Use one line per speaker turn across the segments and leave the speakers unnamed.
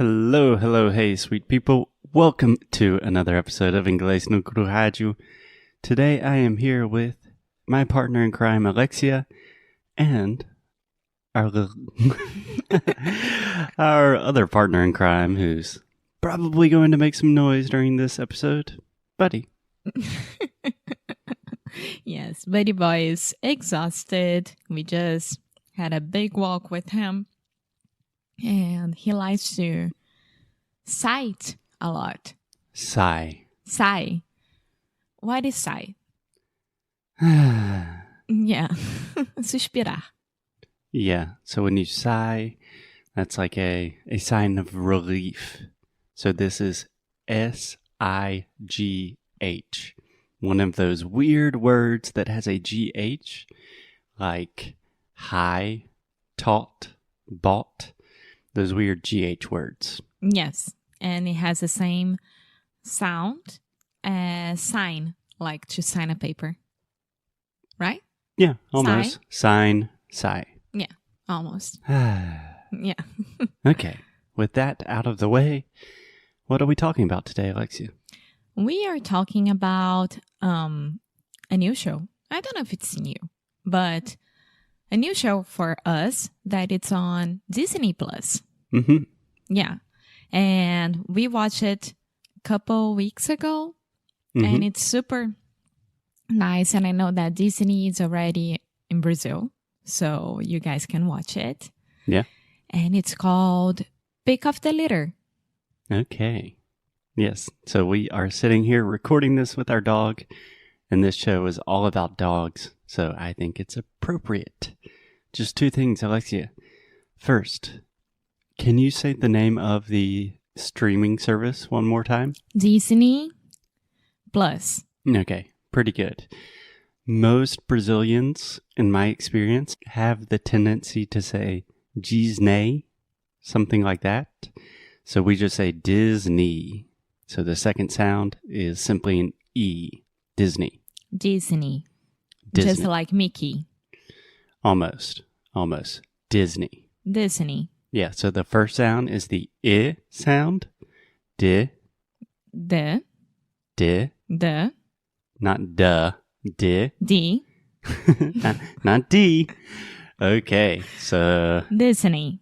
Hello, hello, hey, sweet people. Welcome to another episode of Inglês, Rádio. Today I am here with my partner in crime, Alexia, and our our other partner in crime, who's probably going to make some noise during this episode, Buddy.
Yes, Buddy Boy is exhausted. We just had a big walk with him. And he likes to sigh a lot.
Sigh.
Sigh. What is sigh? Yeah. Suspirar.
Yeah, so when you sigh, that's like a sign of relief. So this is S-I-G-H. One of those weird words that has a G-H, like high, taught, bought. Those weird GH words.
Yes, and it has the same sound as sign, like to sign a paper. Right?
Yeah, almost. Sign, sigh.
Yeah, almost. Yeah.
Okay, with that out of the way, what are we talking about today, Alexia?
We are talking about a new show. I don't know if it's new, but a new show for us that it's on Disney Plus.
Mm-hmm.
Yeah. And we watched it a couple weeks ago, and it's super nice. And I know that Disney is already in Brazil, so you guys can watch it.
Yeah.
And it's called Pick of the Litter.
Okay. Yes. So we are sitting here recording this with our dog, and this show is all about dogs. So I think it's appropriate. Just two things, Alexia. First, can you say the name of the streaming service one more time?
Disney Plus.
Okay, pretty good. Most Brazilians, in my experience, have the tendency to say Disney, something like that. So we just say Disney. So the second sound is simply an E. Disney.
Disney.
Disney.
Just like Mickey.
Almost. Disney.
Disney.
Yeah, so the first sound is the I sound. Di.
The.
Di.
The.
Not duh. Di.
D.
not D. Okay, so
Disney.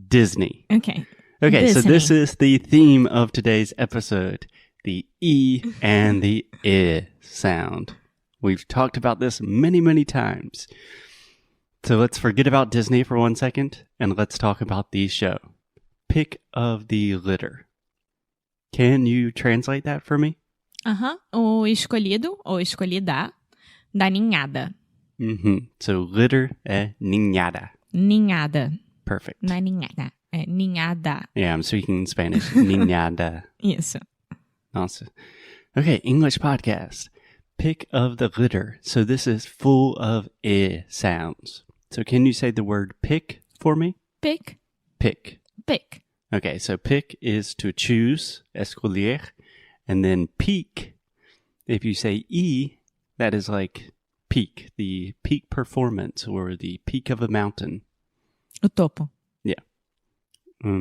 Disney.
Okay.
Okay,
Disney.
so this is the theme of today's episode. The E and the I sound. We've talked about this many, many times. So let's forget about Disney for 1 second, and let's talk about the show. Pick of the litter. Can you translate that for me?
O escolhido, ou escolhida, da ninhada.
So litter é ninhada.
Ninhada.
Perfect.
Não é ninhada, é ninhada.
Yeah, I'm speaking in Spanish. Ninhada.
Isso.
Nossa. Okay, English podcast. Pick of the litter. So this is full of I sounds. So can you say the word pick for me?
Pick.
Pick.
Pick.
Okay, so pick is to choose, escolher, and then peak. If you say E, that is like peak, the peak performance or the peak of a mountain.
O topo.
Yeah.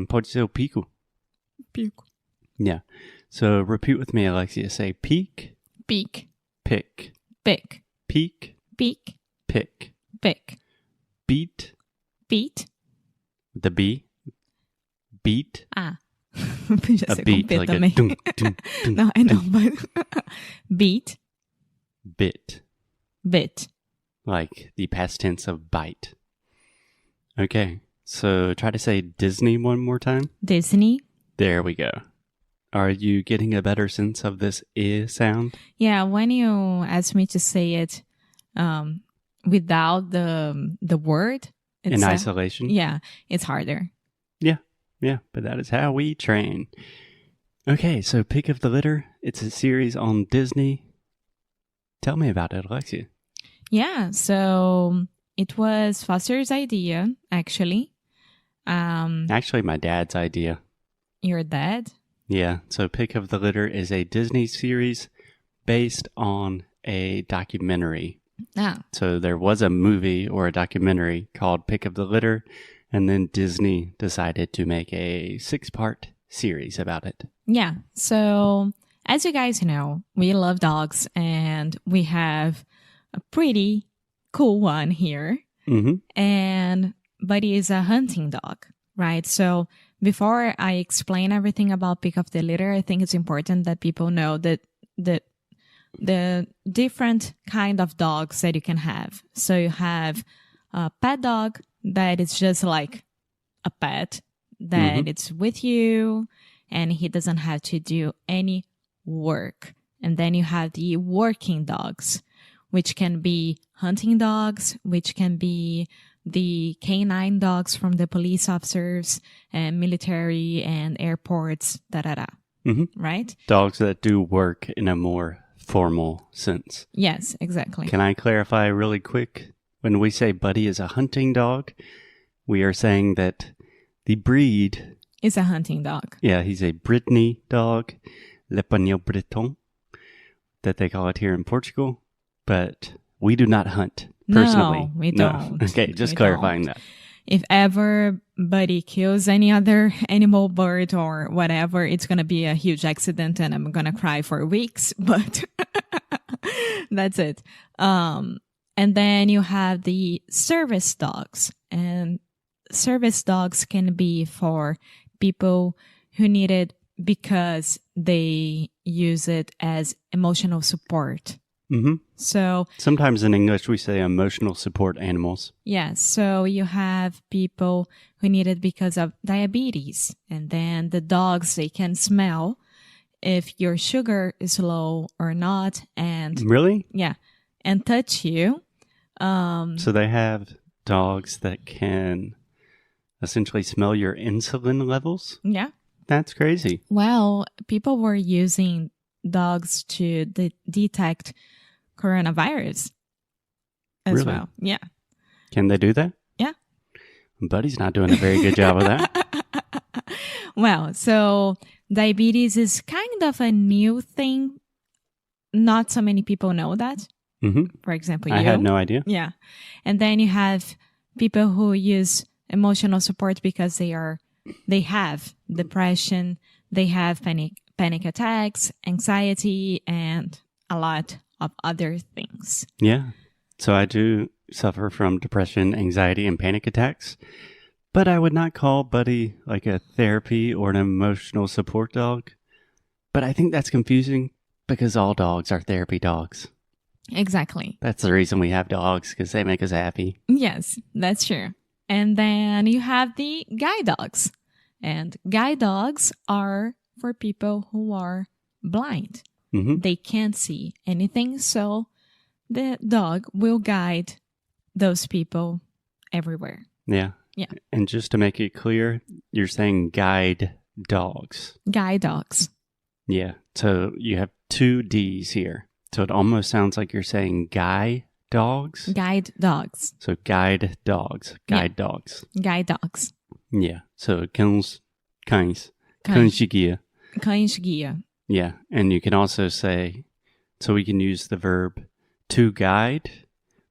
Pode ser o pico.
Pico.
Yeah. So repeat with me, Alexia. Say peak,
Pick.
pick,
Pick.
peak,
Pick.
pick.
Pick.
Beat,
Beat.
the B. Beat.
Podia
A
ser
beat,
com P
like
também.
a dum, dum, dum.
Não, I know, but beat.
Bit.
Bit.
Like the past tense of bite. Okay. So try to say Disney one more time.
Disney.
There we go. Are you getting a better sense of this I sound?
Yeah, when you asked me to say it without the word.
In isolation?
Yeah, it's harder.
Yeah, but that is how we train. Okay, so Pick of the Litter. It's a series on Disney. Tell me about it, Alexia.
Yeah, so it was Foster's idea, actually.
Actually, my dad's idea.
Your dad?
Yeah, so Pick of the Litter is a Disney series based on a documentary. So there was a movie or a documentary called Pick of the Litter, and then Disney decided to make a 6-part series about it.
Yeah. So, as you guys know, we love dogs and we have a pretty cool one here. And Buddy is a hunting dog, right? So, before I explain everything about pick of the litter, I think it's important that people know that the different kind of dogs that you can have. So you have a pet dog that is just like a pet that it's with you and he doesn't have to do any work. And then you have the working dogs, which can be hunting dogs, which can be the canine dogs from the police officers and military and airports, right?
Dogs that do work in a more formal sense.
Yes, exactly.
Can I clarify really quick? When we say Buddy is a hunting dog, we are saying that the breed
is a hunting dog.
Yeah, he's a Brittany dog, Le Pagnon Breton, that they call it here in Portugal. But we do not hunt personally.
No, we don't.
Okay, just clarifying that.
If ever Buddy kills any other animal, bird, or whatever, it's going to be a huge accident and I'm going to cry for weeks, but that's it. And then you have the service dogs, and service dogs can be for people who need it because they use it as emotional support. So
sometimes in English we say emotional support animals.
Yeah, so you have people who need it because of diabetes, and then the dogs, they can smell if your sugar is low or not, and
really,
yeah, and touch you.
So they have dogs that can essentially smell your insulin levels.
Yeah,
that's crazy.
Well, people were using dogs to detect coronavirus as well. Yeah.
Can they do that?
Yeah.
Buddy's not doing a very good job of that.
Well, so diabetes is kind of a new thing. Not so many people know that. For example,
I had no idea.
Yeah. And then you have people who use emotional support because they have depression, they have panic attacks, anxiety, and a lot of other things.
Yeah. So I do suffer from depression, anxiety, and panic attacks, but I would not call Buddy like a therapy or an emotional support dog. But I think that's confusing because all dogs are therapy dogs.
Exactly.
That's the reason we have dogs, because they make us happy.
Yes, that's true. And then you have the guide dogs. And guide dogs are for people who are blind. They can't see anything, so the dog will guide those people everywhere.
Yeah.
Yeah.
And just to make it clear, you're saying guide dogs.
Guide dogs.
Yeah. So you have two D's here. So it almost sounds like you're saying guy dogs.
Guide dogs.
So guide dogs. Guide dogs.
Guide dogs.
Yeah. So cães de guia.
Cães de guia.
Yeah. And you can also say, so we can use the verb to guide,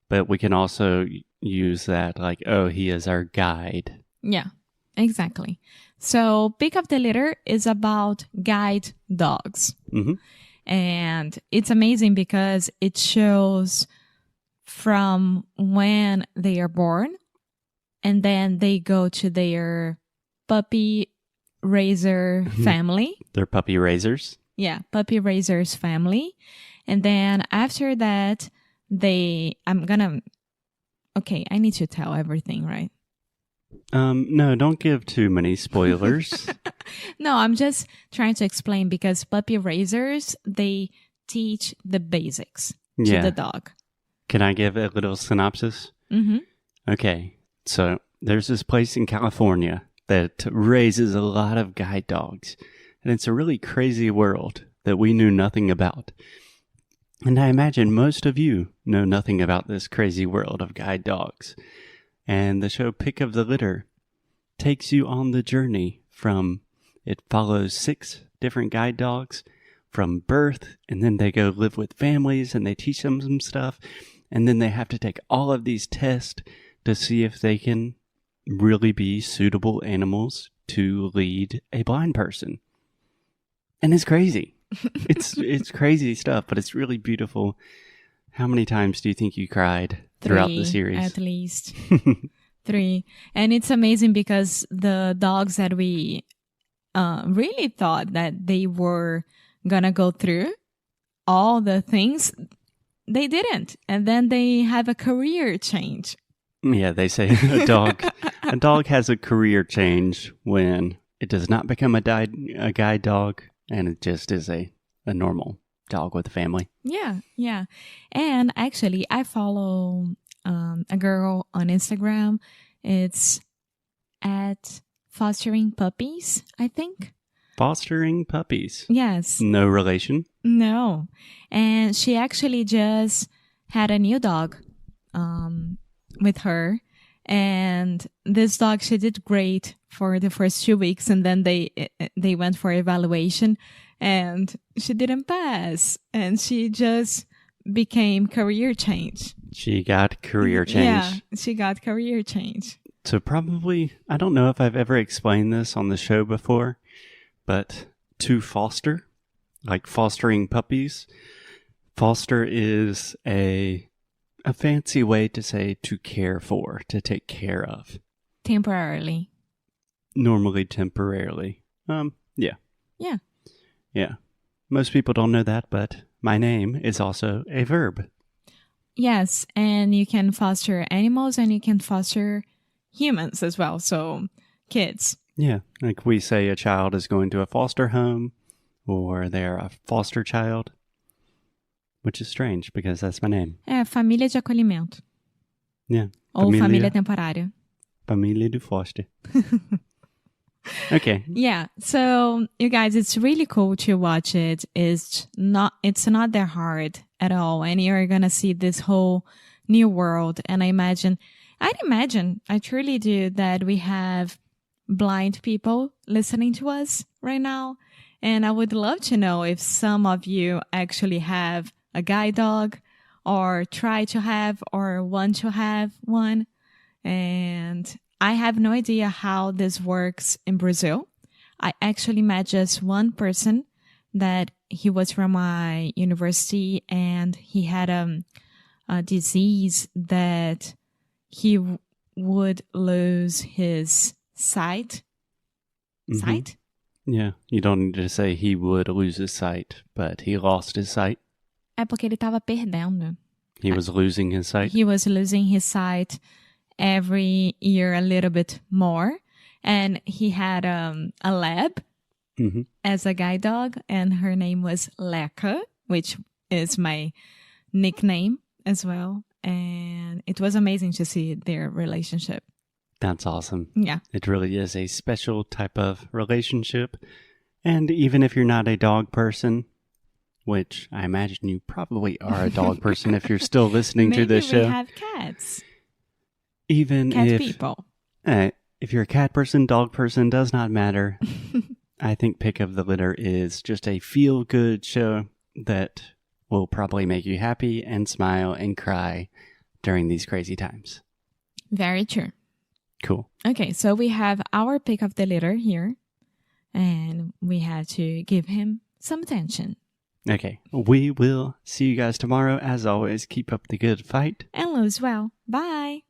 but we can also use that like, oh, he is our guide.
Yeah, exactly. So pick up the litter is about guide dogs. And it's amazing because it shows from when they are born and then they go to their puppy raiser family.
They're puppy raisers.
Yeah, puppy raisers family. And then after that, I need to tell everything, right?
No, don't give too many spoilers.
No, I'm just trying to explain because puppy raisers, they teach the basics to the dog.
Can I give a little synopsis? Okay, so there's this place in California that raises a lot of guide dogs. And it's a really crazy world that we knew nothing about. And I imagine most of you know nothing about this crazy world of guide dogs. And the show Pick of the Litter takes you on the journey from, it follows 6 different guide dogs from birth, and then they go live with families and they teach them some stuff. And then they have to take all of these tests to see if they can really be suitable animals to lead a blind person. And it's crazy. It's crazy stuff, but it's really beautiful. How many times do you think you cried throughout the series?
At least. 3. And it's amazing because the dogs that we really thought that they were gonna go through all the things, they didn't. And then they have a career change.
Yeah, they say a dog has a career change when it does not become a guide dog and it just is a normal dog with a family.
Yeah. And actually, I follow a girl on Instagram. It's at Fostering Puppies, I think.
Fostering Puppies?
Yes.
No relation?
No. And she actually just had a new dog with her. And this dog, she did great for the first 2 weeks. And then they went for evaluation. And she didn't pass. And she just became career change.
She got career change.
Yeah, she got career change.
So probably, I don't know if I've ever explained this on the show before, but to foster, like fostering puppies, foster is a fancy way to say to care for, to take care of.
Temporarily.
Normally temporarily. Yeah.
Yeah.
Yeah. Most people don't know that, but my name is also a verb.
Yes, and you can foster animals and you can foster humans as well, so kids.
Yeah, like we say a child is going to a foster home or they're a foster child, which is strange because that's my name.
É, família de acolhimento.
Yeah.
Ou família temporária.
Família do foster. Okay.
Yeah, so you guys, it's really cool to watch it. It's not that hard at all, and you're gonna see this whole new world. And I'd imagine, I truly do, that we have blind people listening to us right now. And I would love to know if some of you actually have a guide dog or try to have or want to have one. And I have no idea how this works in Brazil. I actually met just one person that he was from my university and he had a disease that he would lose his sight.
Mm-hmm.
Sight?
Yeah, you don't need to say he would lose his sight, but he lost his sight.
É porque ele estava perdendo.
He was losing his sight?
He was losing his sight every year a little bit more. And he had a lab as a guide dog, and her name was Leca, which is my nickname as well. And it was amazing to see their relationship.
That's awesome.
Yeah.
It really is a special type of relationship. And even if you're not a dog person, which I imagine you probably are a dog person if you're still listening to this show.
Maybe we have cats.
Even
cat people.
If you're a cat person, dog person, does not matter. I think Pick of the Litter is just a feel-good show that will probably make you happy and smile and cry during these crazy times.
Very true.
Cool.
Okay, so we have our Pick of the Litter here, and we have to give him some attention.
Okay, we will see you guys tomorrow. As always, keep up the good fight.
And lose well. Bye.